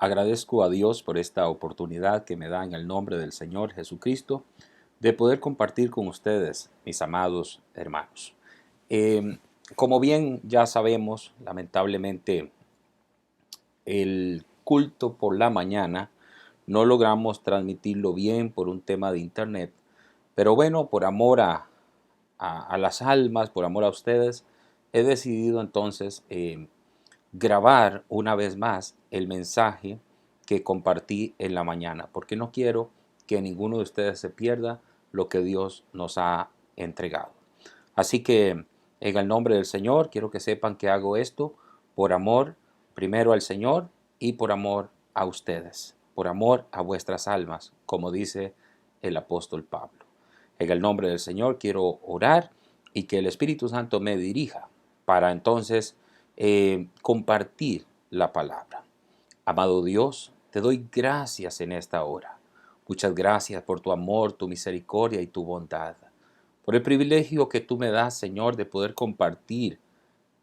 Agradezco a Dios por esta oportunidad que me da en el nombre del Señor Jesucristo de poder compartir con ustedes, mis amados hermanos. Eh, Como bien ya sabemos, lamentablemente el culto por la mañana no logramos transmitirlo bien por un tema de internet, pero bueno, por amor a las almas, por amor a ustedes, he decidido entonces grabar una vez más el mensaje que compartí en la mañana, porque no quiero que ninguno de ustedes se pierda lo que Dios nos ha entregado. Así que en el nombre del Señor quiero que sepan que hago esto por amor primero al Señor y por amor a ustedes, por amor a vuestras almas, como dice el apóstol Pablo. En el nombre del Señor quiero orar y que el Espíritu Santo me dirija para entonces compartir la palabra. Amado Dios, te doy gracias en esta hora. Muchas gracias por tu amor, tu misericordia y tu bondad. Por el privilegio que tú me das, Señor, de poder compartir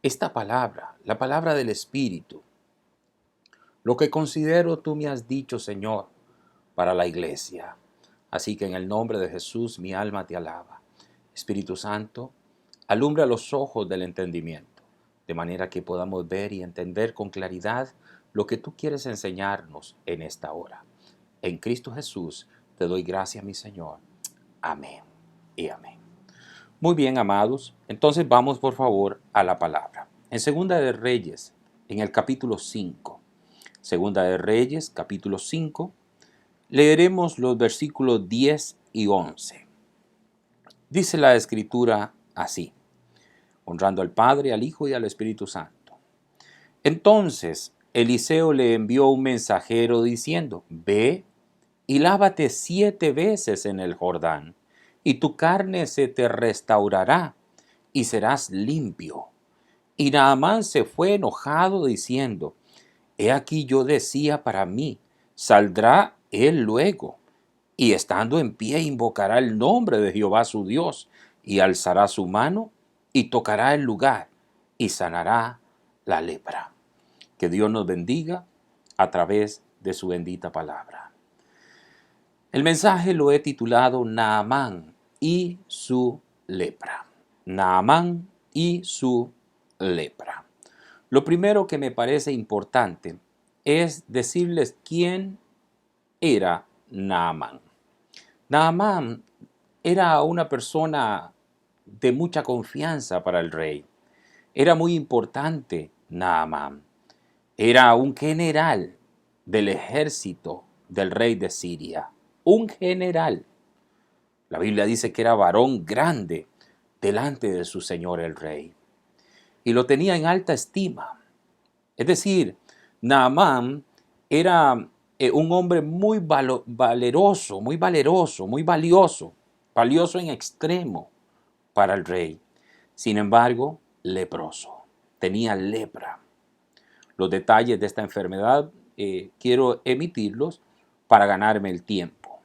esta palabra, la palabra del Espíritu. Lo que considero tú me has dicho, Señor, para la iglesia. Así que en el nombre de Jesús mi alma te alaba. Espíritu Santo, alumbra los ojos del entendimiento, de manera que podamos ver y entender con claridad lo que tú quieres enseñarnos en esta hora. En Cristo Jesús te doy gracias, mi Señor. Amén y amén. Muy bien, amados, entonces vamos por favor a la palabra. En Segunda de Reyes, en el capítulo 5, Segunda de Reyes, capítulo 5, leeremos los versículos 10 y 11. Dice la Escritura así: honrando al Padre, al Hijo y al Espíritu Santo. Entonces Eliseo le envió un mensajero diciendo: ve y lávate 7 veces en el Jordán, y tu carne se te restaurará, y serás limpio. Y Naamán se fue enojado diciendo: he aquí yo decía para mí, saldrá él luego, y estando en pie invocará el nombre de Jehová su Dios, y alzará su mano, y tocará el lugar, y sanará la lepra. Que Dios nos bendiga a través de su bendita palabra. El mensaje lo he titulado Naamán y su lepra. Naamán y su lepra. Lo primero que me parece importante es decirles quién era Naamán. Naamán era una persona de mucha confianza para el rey. Era muy importante Naamán. Era un general del ejército del rey de Siria. Un general. La Biblia dice que era varón grande delante de su señor el rey. Y lo tenía en alta estima. Es decir, Naamán era un hombre muy valeroso, muy valioso en extremo para el rey. Sin embargo, leproso, tenía lepra. Los detalles de esta enfermedad quiero emitirlos para ganarme el tiempo.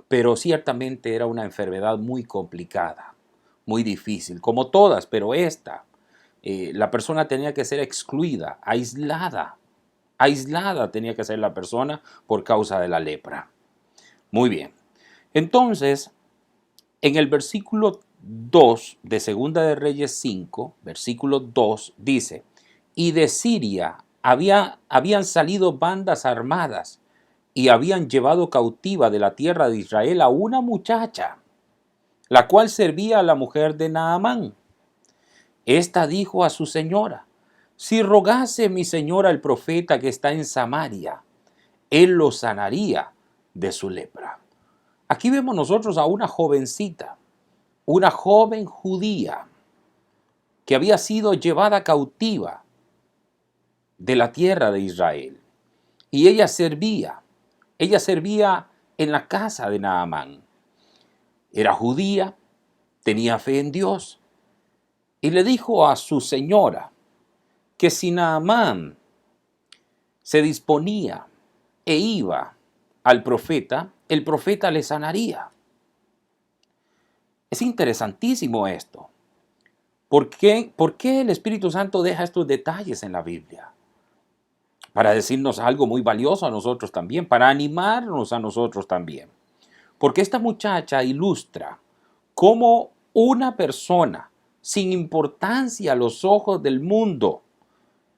Pero ciertamente era una enfermedad muy complicada, muy difícil, como todas, pero esta, la persona tenía que ser excluida, aislada tenía que ser la persona por causa de la lepra. Muy bien. Entonces, en el versículo 2 de Segunda de Reyes 5, versículo 2, dice: y de Siria habían salido bandas armadas y habían llevado cautiva de la tierra de Israel a una muchacha, la cual servía a la mujer de Naamán. Esta dijo a su señora: si rogase mi señora al profeta que está en Samaria, él lo sanaría de su lepra. Aquí vemos nosotros a una jovencita, una joven judía que había sido llevada cautiva de la tierra de Israel. Y ella servía en la casa de Naamán. Era judía, tenía fe en Dios, y le dijo a su señora que si Naamán se disponía e iba al profeta, el profeta le sanaría. Es interesantísimo esto. ¿Por qué el Espíritu Santo deja estos detalles en la Biblia? para decirnos algo muy valioso a nosotros también, para animarnos a nosotros también. Porque esta muchacha ilustra cómo una persona sin importancia a los ojos del mundo,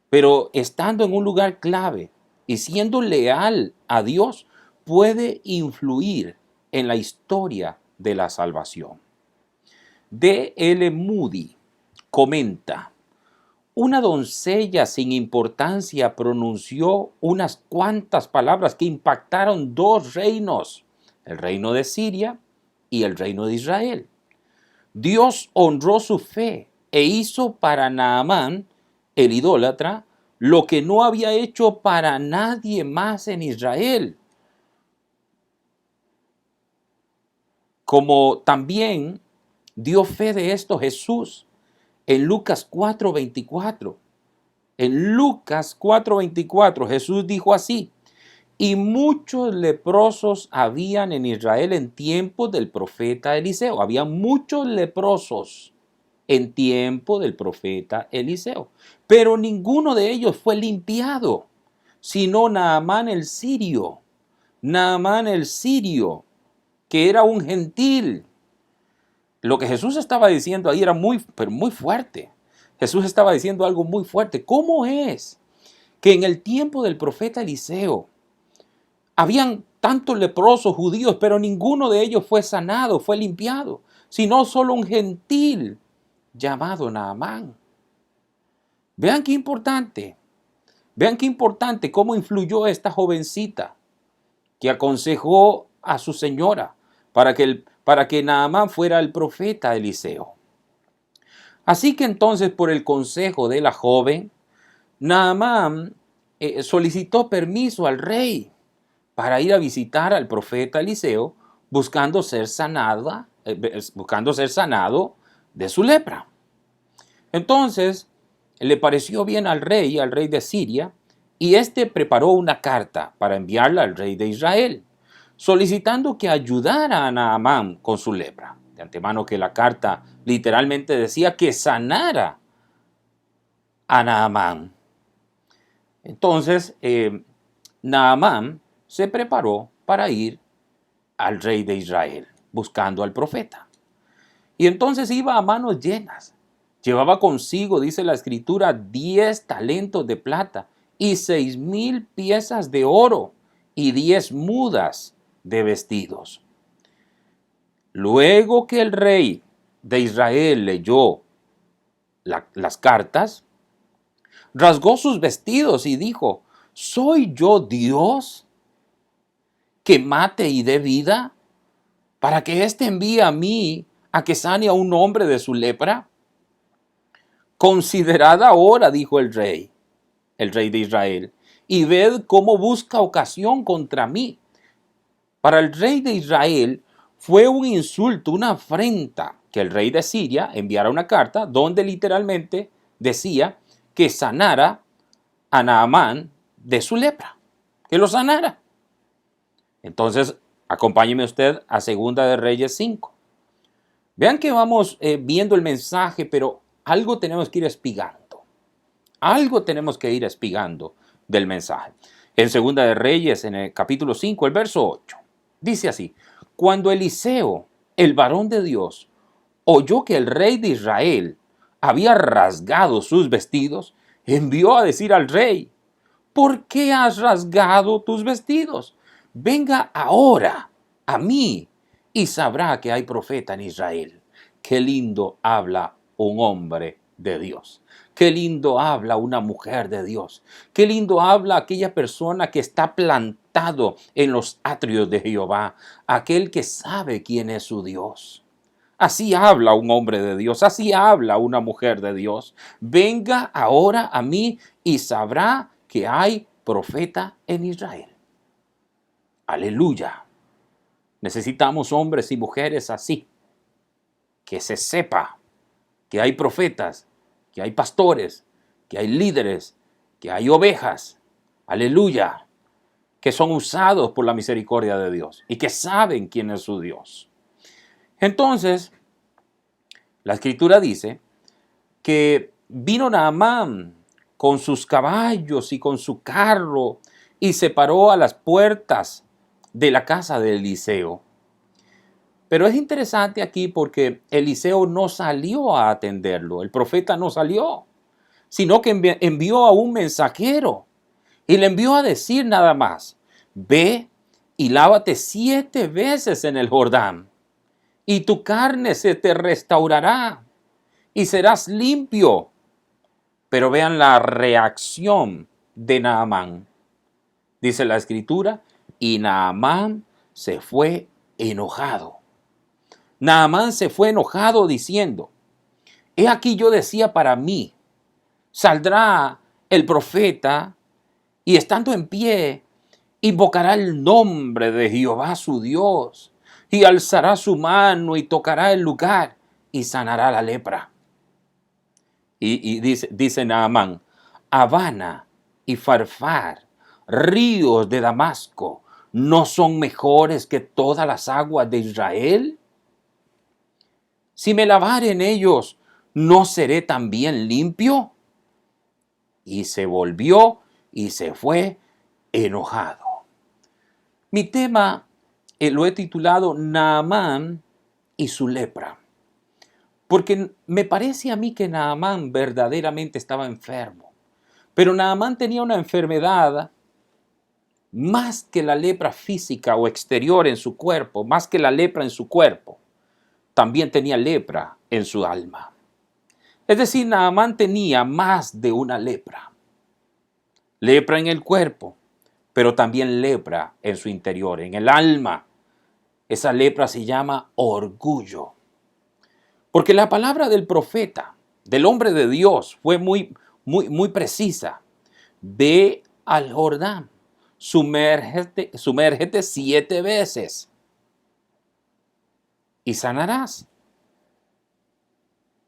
pero estando en un lugar clave y siendo leal a Dios, puede influir en la historia de la salvación. D. L. Moody comenta: una doncella sin importancia pronunció unas cuantas palabras que impactaron dos reinos, el reino de Siria y el reino de Israel. Dios honró su fe e hizo para Naamán, el idólatra, lo que no había hecho para nadie más en Israel. Como también dio fe de esto Jesús en Lucas 4:24. En Lucas 4:24 Jesús dijo así: y muchos leprosos habían en Israel en tiempos del profeta Eliseo. Había muchos leprosos en tiempo del profeta Eliseo. Pero ninguno de ellos fue limpiado, sino Naamán el sirio. Naamán el sirio, que era un gentil. Lo que Jesús estaba diciendo ahí era pero muy fuerte. Jesús estaba diciendo algo muy fuerte. ¿Cómo es que en el tiempo del profeta Eliseo habían tantos leprosos judíos, pero ninguno de ellos fue sanado, fue limpiado, sino solo un gentil llamado Naamán? Vean qué importante. Vean qué importante cómo influyó esta jovencita que aconsejó a su señora para que Naamán fuera el profeta Eliseo. Así que entonces, por el consejo de la joven, Naamán solicitó permiso al rey para ir a visitar al profeta Eliseo, buscando ser sanado de su lepra. Entonces, le pareció bien al rey de Siria, y éste preparó una carta para enviarla al rey de Israel, solicitando que ayudara a Naamán con su lepra. De antemano que la carta literalmente decía que sanara a Naamán. Entonces, Naamán se preparó para ir al rey de Israel, buscando al profeta. Y entonces iba a manos llenas. Llevaba consigo, dice la escritura, 10 talentos de plata y 6,000 piezas de oro y 10 mudas de vestidos. Luego que el rey de Israel leyó las cartas, rasgó sus vestidos y dijo: ¿soy yo Dios que mate y dé vida, para que éste envíe a mí a que sane a un hombre de su lepra? Considerad ahora, dijo el rey de Israel, y ved cómo busca ocasión contra mí. Para el rey de Israel fue un insulto, una afrenta, que el rey de Siria enviara una carta donde literalmente decía que sanara a Naamán de su lepra, que lo sanara. Entonces, acompáñeme usted a Segunda de Reyes 5. Vean que vamos viendo el mensaje, pero algo tenemos que ir espigando. Algo tenemos que ir espigando del mensaje. En Segunda de Reyes, en el capítulo 5, el verso 8, dice así: cuando Eliseo, el varón de Dios, oyó que el rey de Israel había rasgado sus vestidos, envió a decir al rey: ¿por qué has rasgado tus vestidos? Venga ahora a mí y sabrá que hay profeta en Israel. Qué lindo habla un hombre de Dios. Qué lindo habla una mujer de Dios. Qué lindo habla aquella persona que está plantado en los atrios de Jehová, aquel que sabe quién es su Dios. Así habla un hombre de Dios, así habla una mujer de Dios. Venga ahora a mí y sabrá que hay profeta en Israel. Aleluya. Necesitamos hombres y mujeres así, que se sepa que hay profetas, que hay pastores, que hay líderes, que hay ovejas. Aleluya. Que son usados por la misericordia de Dios y que saben quién es su Dios. Entonces, la escritura dice que vino Naamán con sus caballos y con su carro, y se paró a las puertas de la casa de Eliseo. Pero es interesante aquí porque Eliseo no salió a atenderlo, el profeta no salió, sino que envió a un mensajero y le envió a decir nada más: ve y lávate 7 veces en el Jordán, y tu carne se te restaurará y serás limpio. Pero vean la reacción de Naamán. Dice la escritura, y Naamán se fue enojado. Naamán se fue enojado diciendo: he aquí yo decía para mí, saldrá el profeta y estando en pie, invocará el nombre de Jehová su Dios y alzará su mano y tocará el lugar y sanará la lepra. Y dice Naamán: Habana y Farfar, ríos de Damasco, ¿no son mejores que todas las aguas de Israel? Si me lavare en ellos, ¿no seré también limpio? Y se volvió y se fue enojado. Mi tema lo he titulado Naamán y su lepra, porque me parece a mí que Naamán verdaderamente estaba enfermo. Pero Naamán tenía una enfermedad más que la lepra física o exterior en su cuerpo, más que la lepra en su cuerpo. También tenía lepra en su alma. Es decir, Naamán tenía más de una lepra. Lepra en el cuerpo, pero también lepra en su interior, en el alma. Esa lepra se llama orgullo. Porque la palabra del profeta, del hombre de Dios, fue muy precisa. Ve al Jordán, sumérgete 7 veces y sanarás.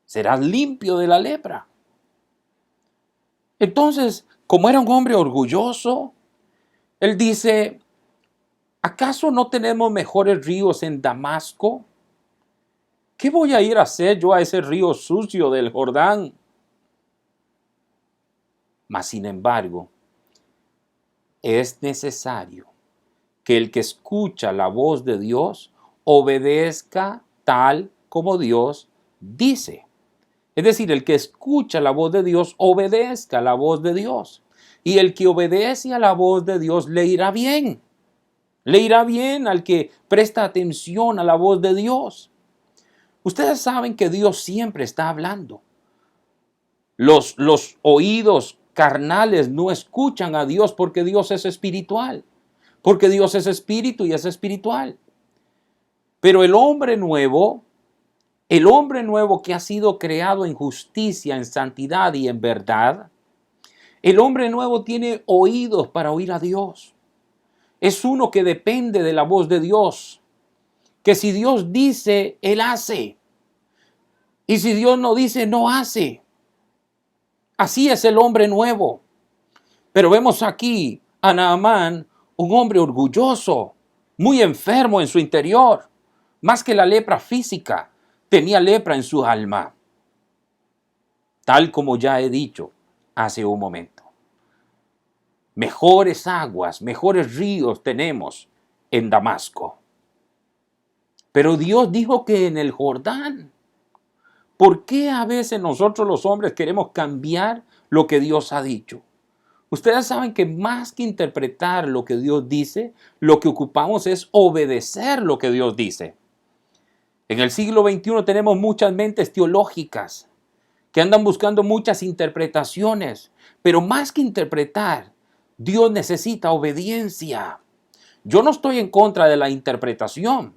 Serás limpio de la lepra. Entonces, como era un hombre orgulloso, él dice: ¿acaso no tenemos mejores ríos en Damasco? ¿Qué voy a ir a hacer yo a ese río sucio del Jordán? Mas, sin embargo, es necesario que el que escucha la voz de Dios obedezca tal como Dios dice. Es decir, el que escucha la voz de Dios obedezca la voz de Dios. Y el que obedece a la voz de Dios le irá bien. Le irá bien al que presta atención a la voz de Dios. Ustedes saben que Dios siempre está hablando. Los oídos carnales no escuchan a Dios porque Dios es espiritual. Porque Dios es espíritu y es espiritual. Pero el hombre nuevo que ha sido creado en justicia, en santidad y en verdad, el hombre nuevo tiene oídos para oír a Dios. Es uno que depende de la voz de Dios. Que si Dios dice, él hace. Y si Dios no dice, no hace. Así es el hombre nuevo. Pero vemos aquí a Naamán, un hombre orgulloso, muy enfermo en su interior. Más que la lepra física, tenía lepra en su alma. Tal como ya he dicho hace un momento. Mejores aguas, mejores ríos tenemos en Damasco. Pero Dios dijo que en el Jordán. ¿Por qué a veces nosotros los hombres queremos cambiar lo que Dios ha dicho? Ustedes saben que más que interpretar lo que Dios dice, lo que ocupamos es obedecer lo que Dios dice. En el siglo XXI tenemos muchas mentes teológicas que andan buscando muchas interpretaciones, pero más que interpretar, Dios necesita obediencia. Yo no estoy en contra de la interpretación.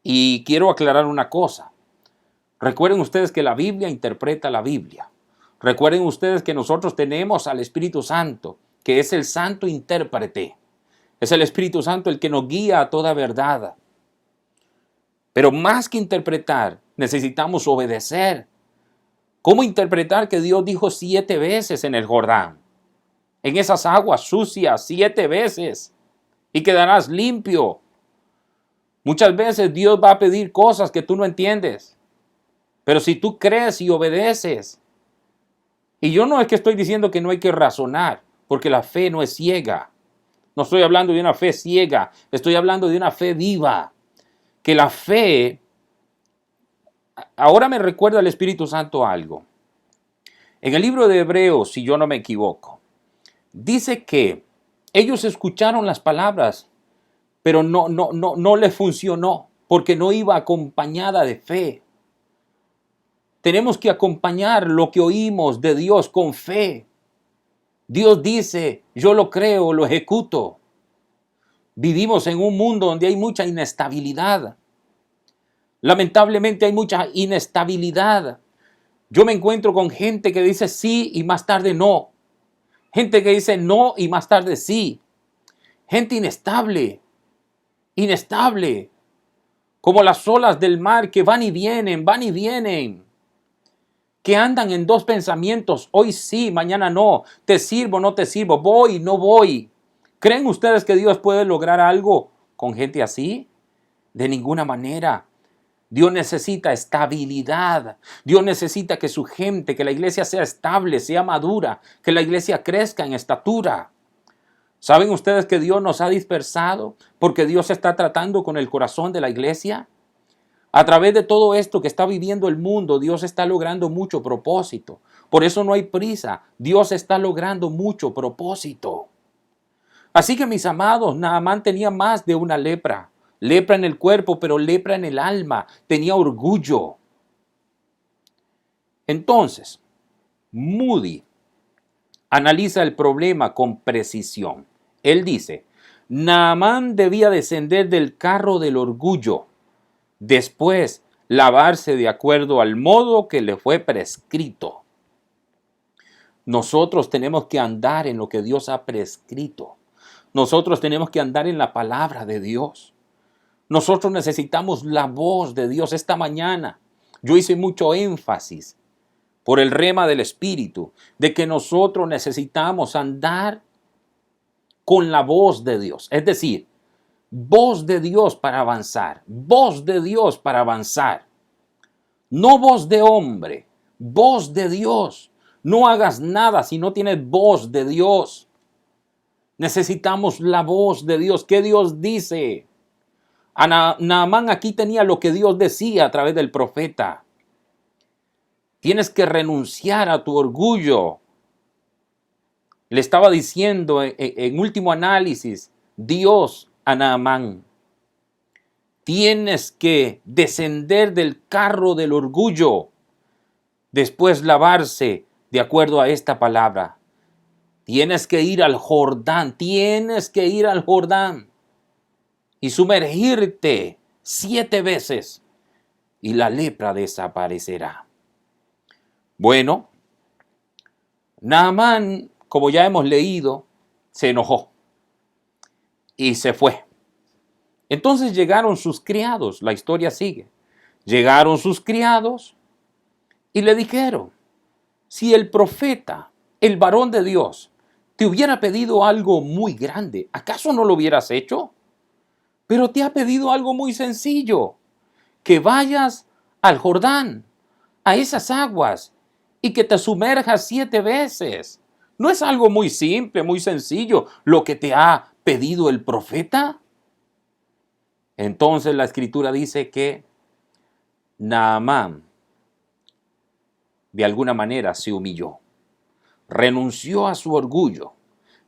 Y quiero aclarar una cosa. Recuerden ustedes que la Biblia interpreta la Biblia. Recuerden ustedes que nosotros tenemos al Espíritu Santo, que es el santo intérprete. Es el Espíritu Santo el que nos guía a toda verdad. Pero más que interpretar, necesitamos obedecer. ¿Cómo interpretar que Dios dijo 7 veces en el Jordán? En esas aguas sucias 7 veces. Y quedarás limpio. Muchas veces Dios va a pedir cosas que tú no entiendes. Pero si tú crees y obedeces, Y yo no es que estoy diciendo que no hay que razonar, porque la fe no es ciega. No estoy hablando de una fe ciega, estoy hablando de una fe viva. Que la fe, ahora me recuerda el Espíritu Santo algo. En el libro de Hebreos, si yo no me equivoco, dice que ellos escucharon las palabras, pero no les funcionó, porque no iba acompañada de fe. Tenemos que acompañar lo que oímos de Dios con fe. Dios dice, yo lo creo, lo ejecuto. Vivimos en un mundo donde hay mucha inestabilidad. Lamentablemente hay mucha inestabilidad. Yo me encuentro con gente que dice sí y más tarde no. Gente que dice no y más tarde sí. Gente inestable, inestable. Como las olas del mar que van y vienen, van y vienen. Que andan en dos pensamientos, hoy sí, mañana no, te sirvo, no te sirvo, voy, no voy. ¿Creen ustedes que Dios puede lograr algo con gente así? De ninguna manera. Dios necesita estabilidad. Dios necesita que su gente, que la iglesia sea estable, sea madura, que la iglesia crezca en estatura. ¿Saben ustedes que Dios nos ha dispersado porque Dios está tratando con el corazón de la iglesia? A través de todo esto que está viviendo el mundo, Dios está logrando mucho propósito. Por eso no hay prisa. Dios está logrando mucho propósito. Así que mis amados, Naamán tenía más de una lepra. Lepra en el cuerpo, pero lepra en el alma. Tenía orgullo. Entonces, Moody analiza el problema con precisión. Él dice, Naamán debía descender del carro del orgullo. Después, lavarse de acuerdo al modo que le fue prescrito. Nosotros tenemos que andar en lo que Dios ha prescrito. Nosotros tenemos que andar en la palabra de Dios. Nosotros necesitamos la voz de Dios esta mañana. Yo hice mucho énfasis por el rema del Espíritu de que nosotros necesitamos andar con la voz de Dios. Es decir, voz de Dios para avanzar, voz de Dios para avanzar. No voz de hombre, voz de Dios. No hagas nada si no tienes voz de Dios. Necesitamos la voz de Dios. ¿Qué Dios dice? Naamán aquí tenía lo que Dios decía a través del profeta. Tienes que renunciar a tu orgullo. Le estaba diciendo en último análisis Dios a Naamán. Tienes que descender del carro del orgullo. Después lavarse de acuerdo a esta palabra. Tienes que ir al Jordán. Tienes que ir al Jordán. Y sumergirte 7 veces. Y la lepra desaparecerá. Bueno, Naamán, como ya hemos leído, se enojó. Y se fue. Entonces llegaron sus criados, la historia sigue. Llegaron sus criados y le dijeron, si el profeta, el varón de Dios, te hubiera pedido algo muy grande, ¿acaso no lo hubieras hecho? Pero te ha pedido algo muy sencillo, que vayas al Jordán, a esas aguas, y que te sumerjas 7 veces. ¿No es algo muy simple, muy sencillo lo que te ha pedido el profeta? Entonces la escritura dice que Naamán de alguna manera se humilló, renunció a su orgullo,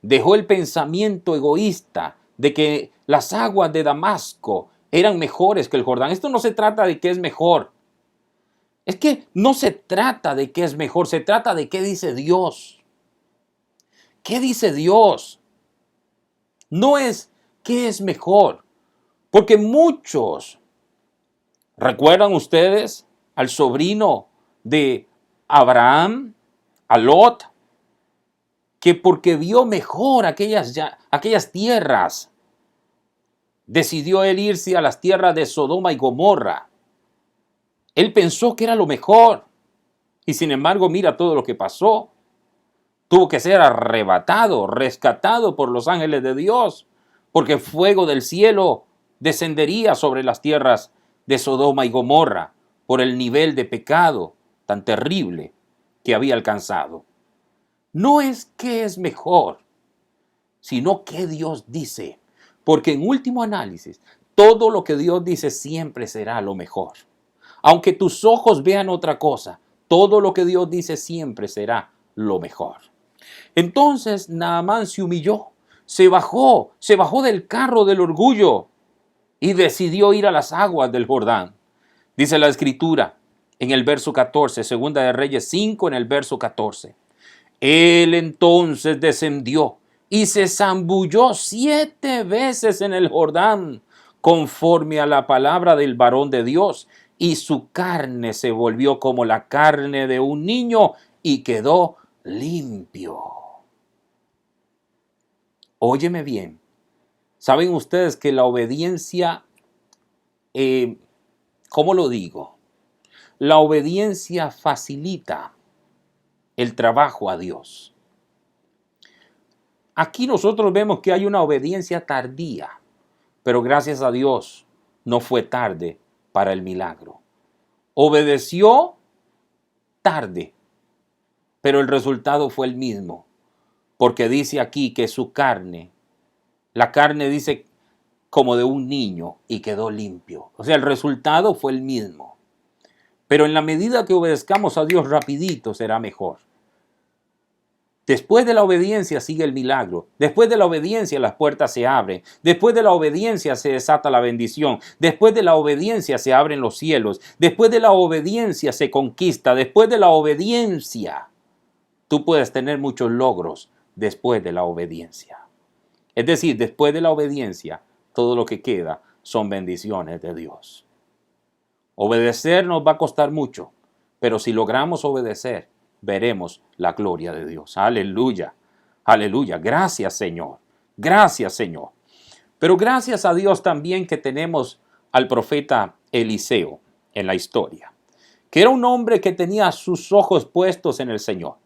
dejó el pensamiento egoísta de que las aguas de Damasco eran mejores que el Jordán. Esto no se trata de qué es mejor. Es que no se trata de qué es mejor, se trata de qué dice Dios. ¿Qué dice Dios? No es qué es mejor. Porque muchos, ¿recuerdan ustedes al sobrino de Abraham, a Lot? Que porque vio mejor aquellas tierras, decidió él irse a las tierras de Sodoma y Gomorra. Él pensó que era lo mejor. Y sin embargo, mira todo lo que pasó. Tuvo que ser arrebatado, rescatado por los ángeles de Dios, porque fuego del cielo descendería sobre las tierras de Sodoma y Gomorra por el nivel de pecado tan terrible que había alcanzado. No es qué es mejor, sino qué Dios dice. Porque en último análisis, todo lo que Dios dice siempre será lo mejor. Aunque tus ojos vean otra cosa, todo lo que Dios dice siempre será lo mejor. Entonces Naamán se humilló, se bajó del carro del orgullo y decidió ir a las aguas del Jordán. Dice la escritura en el verso 14, segunda de Reyes 5 en el verso 14. Él entonces descendió y se zambulló 7 veces en el Jordán, conforme a la palabra del varón de Dios, y su carne se volvió como la carne de un niño y quedó limpio. Óyeme bien, ¿saben ustedes que la obediencia, cómo lo digo? La obediencia facilita el trabajo a Dios. Aquí nosotros vemos que hay una obediencia tardía, pero gracias a Dios no fue tarde para el milagro. Obedeció tarde, pero el resultado fue el mismo, porque dice aquí que su carne, la carne dice como de un niño y quedó limpio. O sea, el resultado fue el mismo. Pero en la medida que obedezcamos a Dios rapidito será mejor. Después de la obediencia sigue el milagro. Después de la obediencia las puertas se abren. Después de la obediencia se desata la bendición. Después de la obediencia se abren los cielos. Después de la obediencia se conquista. Después de la obediencia tú puedes tener muchos logros después de la obediencia. Es decir, después de la obediencia todo lo que queda son bendiciones de Dios. Obedecer nos va a costar mucho, pero si logramos obedecer, veremos la gloria de Dios. Aleluya, aleluya. Gracias, Señor. Gracias, Señor. Pero gracias a Dios también que tenemos al profeta Eliseo en la historia, que era un hombre que tenía sus ojos puestos en el Señor.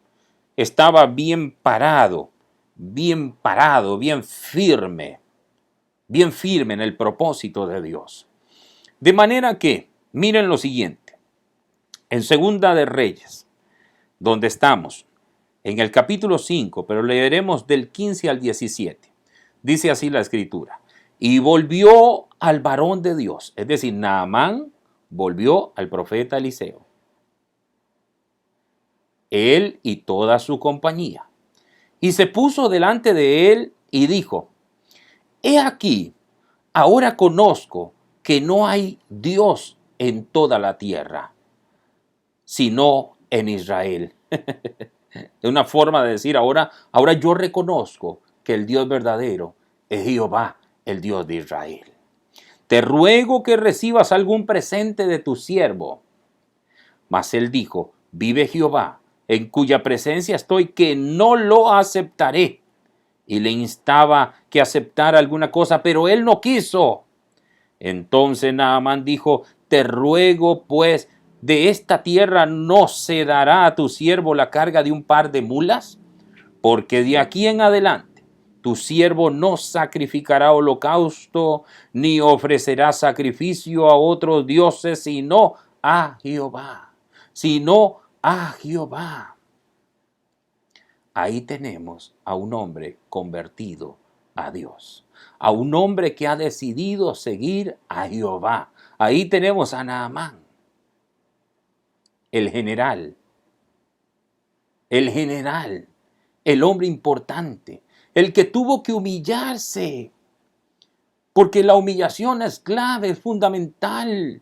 Estaba bien parado, bien firme en el propósito de Dios. De manera que, miren lo siguiente, en Segunda de Reyes, donde estamos, en el capítulo 5, pero leeremos del 15 al 17. Dice así la escritura. Y volvió al varón de Dios, es decir, Naamán volvió al profeta Eliseo, él y toda su compañía. Y se puso delante de él y dijo, he aquí, ahora conozco que no hay Dios en toda la tierra, sino en Israel. Es una forma de decir, ahora yo reconozco que el Dios verdadero es Jehová, el Dios de Israel. Te ruego que recibas algún presente de tu siervo. Mas él dijo, vive Jehová, en cuya presencia estoy, que no lo aceptaré. Y le instaba que aceptara alguna cosa, pero él no quiso. Entonces Naamán dijo, te ruego pues, ¿de esta tierra no se dará a tu siervo la carga de un par de mulas? Porque de aquí en adelante tu siervo no sacrificará holocausto, ni ofrecerá sacrificio a otros dioses, sino a Jehová. Sino a Jehová. Ahí tenemos a un hombre convertido a Dios, a un hombre que ha decidido seguir a Jehová. Ahí tenemos a Naamán, el general, el hombre importante, el que tuvo que humillarse, porque la humillación es clave, es fundamental.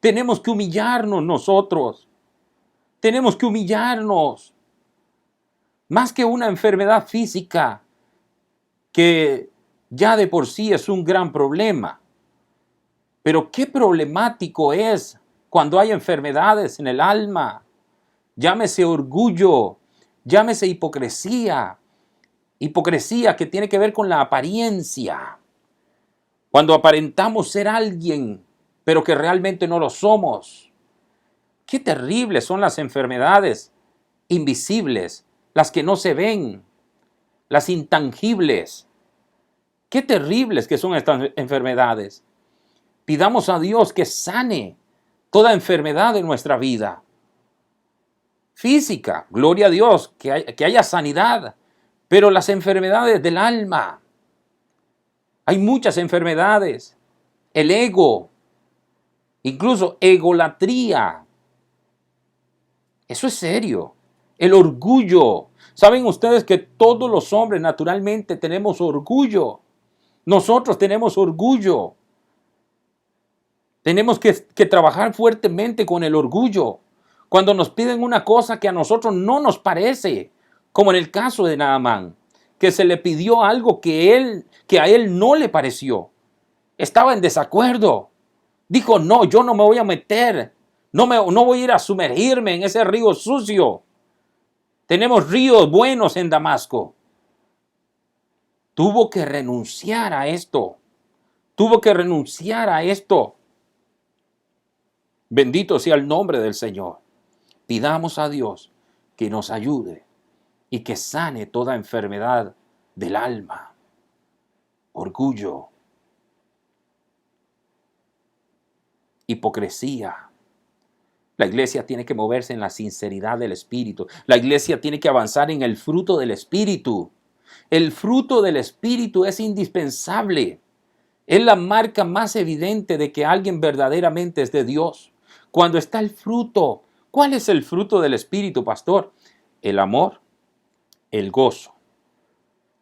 Tenemos que humillarnos nosotros, tenemos que humillarnos. Más que una enfermedad física, que ya de por sí es un gran problema. Pero qué problemático es cuando hay enfermedades en el alma. Llámese orgullo, llámese hipocresía. Hipocresía que tiene que ver con la apariencia. Cuando aparentamos ser alguien, pero que realmente no lo somos. Qué terribles son las enfermedades invisibles, las que no se ven, las intangibles. Qué terribles que son estas enfermedades. Pidamos a Dios que sane toda enfermedad de nuestra vida. física, gloria a Dios, que haya sanidad, pero las enfermedades del alma, hay muchas enfermedades, el ego, incluso egolatría, eso es serio, el orgullo. ¿Saben ustedes que todos los hombres naturalmente tenemos orgullo? Nosotros tenemos orgullo. Tenemos que trabajar fuertemente con el orgullo. Cuando nos piden una cosa que a nosotros no nos parece, como en el caso de Naamán, que se le pidió algo que a él no le pareció. Estaba en desacuerdo. Dijo, no, yo no me voy a meter. No voy a ir a sumergirme en ese río sucio. Tenemos ríos buenos en Damasco. Tuvo que renunciar a esto. Tuvo que renunciar a esto. Bendito sea el nombre del Señor. Pidamos a Dios que nos ayude y que sane toda enfermedad del alma, orgullo, hipocresía. La iglesia tiene que moverse en la sinceridad del Espíritu. La iglesia tiene que avanzar en el fruto del Espíritu. El fruto del Espíritu es indispensable. Es la marca más evidente de que alguien verdaderamente es de Dios. Cuando está el fruto, ¿cuál es el fruto del Espíritu, pastor? El amor, el gozo,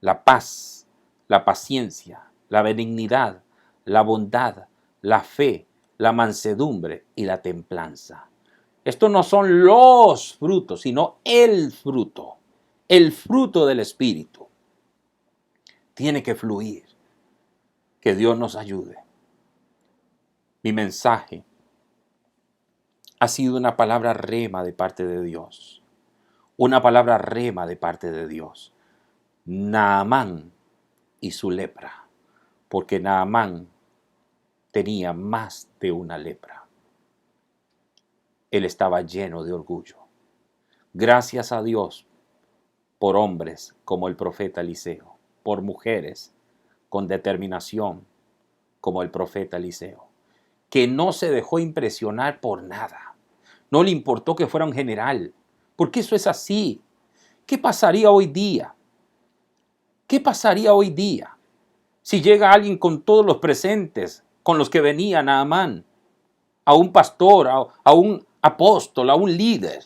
la paz, la paciencia, la benignidad, la bondad, la fe, la mansedumbre y la templanza. Estos no son los frutos, sino el fruto del Espíritu. Tiene que fluir. Que Dios nos ayude. Mi mensaje ha sido una palabra rema de parte de Dios. Una palabra rema de parte de Dios. Naamán y su lepra. Porque Naamán tenía más de una lepra. Él estaba lleno de orgullo. Gracias a Dios por hombres como el profeta Eliseo, por mujeres con determinación como el profeta Eliseo, que no se dejó impresionar por nada. No le importó que fuera un general, porque eso es así. ¿Qué pasaría hoy día? ¿Qué pasaría hoy día si llega alguien con todos los presentes con los que venía Naamán, a un pastor, a un apóstol, a un líder?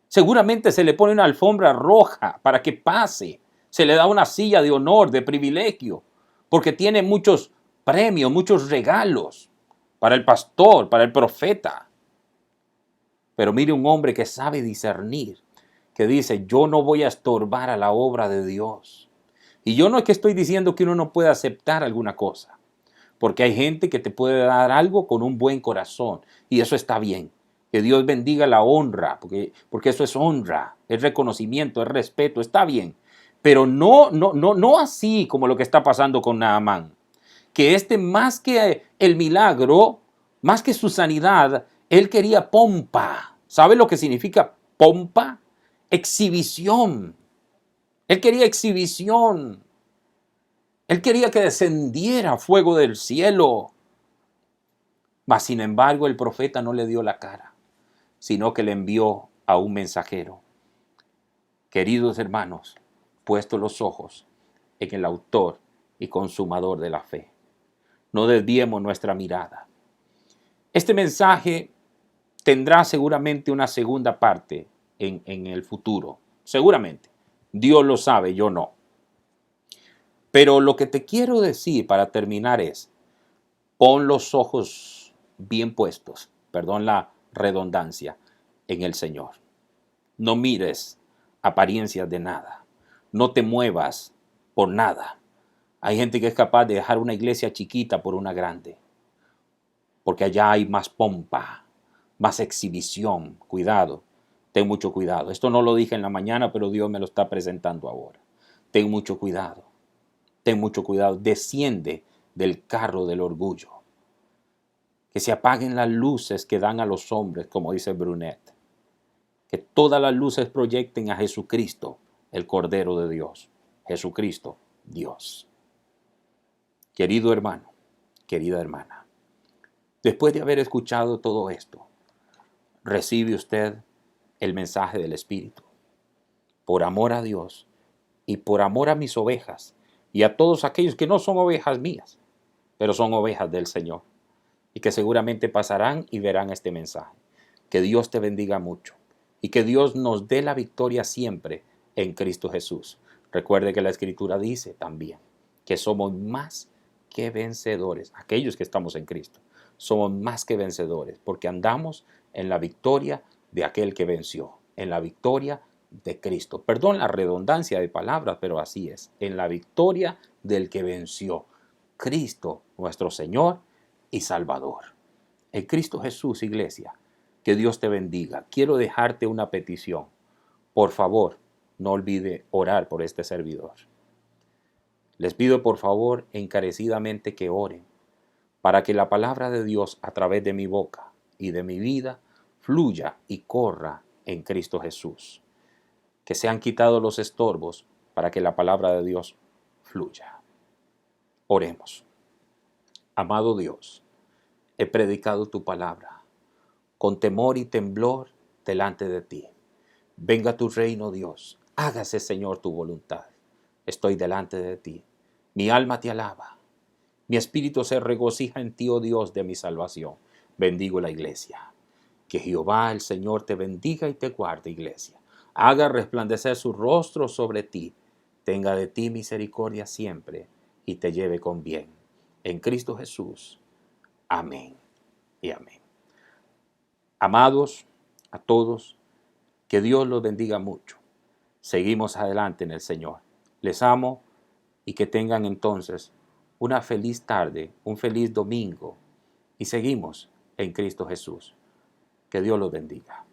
Seguramente se le pone una alfombra roja para que pase. Se le da una silla de honor, de privilegio, porque tiene muchos premios, muchos regalos para el pastor, para el profeta. Pero mire un hombre que sabe discernir, que dice, yo no voy a estorbar a la obra de Dios. Y yo no es que estoy diciendo que uno no pueda aceptar alguna cosa, porque hay gente que te puede dar algo con un buen corazón, y eso está bien. Que Dios bendiga la honra, porque eso es honra, es reconocimiento, es respeto, está bien. Pero no así como lo que está pasando con Naamán. Que más que el milagro, más que su sanidad, él quería pompa. ¿Sabe lo que significa pompa? Exhibición. Él quería exhibición. Él quería que descendiera fuego del cielo. Mas, sin embargo, el profeta no le dio la cara, sino que le envió a un mensajero. Queridos hermanos, puestos los ojos en el autor y consumador de la fe, no desviemos nuestra mirada. Este mensaje tendrá seguramente una segunda parte en el futuro. Seguramente. Dios lo sabe, yo no. Pero lo que te quiero decir para terminar es, pon los ojos bien puestos, perdón la redundancia, en el Señor. No mires apariencias de nada. No te muevas por nada. Hay gente que es capaz de dejar una iglesia chiquita por una grande, porque allá hay más pompa, más exhibición. Cuidado, ten mucho cuidado. Esto no lo dije en la mañana, pero Dios me lo está presentando ahora. Ten mucho cuidado. Ten mucho cuidado. Desciende del carro del orgullo. Que se apaguen las luces que dan a los hombres, como dice Brunet. Que todas las luces proyecten a Jesucristo, el Cordero de Dios. Jesucristo, Dios. Querido hermano, querida hermana, después de haber escuchado todo esto, ¿recibe usted el mensaje del Espíritu, por amor a Dios y por amor a mis ovejas y a todos aquellos que no son ovejas mías, pero son ovejas del Señor y que seguramente pasarán y verán este mensaje. Que Dios te bendiga mucho y que Dios nos dé la victoria siempre en Cristo Jesús. Recuerde que la Escritura dice también que somos más que vencedores, aquellos que estamos en Cristo. Somos más que vencedores porque andamos en la victoria de aquel que venció, en la victoria de Cristo. Perdón la redundancia de palabras, pero así es, en la victoria del que venció, Cristo nuestro Señor y Salvador. En Cristo Jesús, iglesia, que Dios te bendiga. Quiero dejarte una petición. Por favor, no olvide orar por este servidor. Les pido por favor encarecidamente que oren para que la palabra de Dios a través de mi boca y de mi vida fluya y corra en Cristo Jesús. Que sean quitados los estorbos para que la palabra de Dios fluya. Oremos. Amado Dios, he predicado tu palabra con temor y temblor delante de ti. Venga tu reino, Dios. Hágase, Señor, tu voluntad. Estoy delante de ti. Mi alma te alaba. Mi espíritu se regocija en ti, oh Dios de mi salvación. Bendigo la iglesia. Que Jehová, el Señor, te bendiga y te guarde, iglesia. Haga resplandecer su rostro sobre ti. Tenga de ti misericordia siempre y te lleve con bien. En Cristo Jesús. Amén y amén. Amados, a todos, que Dios los bendiga mucho. Seguimos adelante en el Señor. Les amo y que tengan entonces una feliz tarde, un feliz domingo y seguimos en Cristo Jesús. Que Dios los bendiga.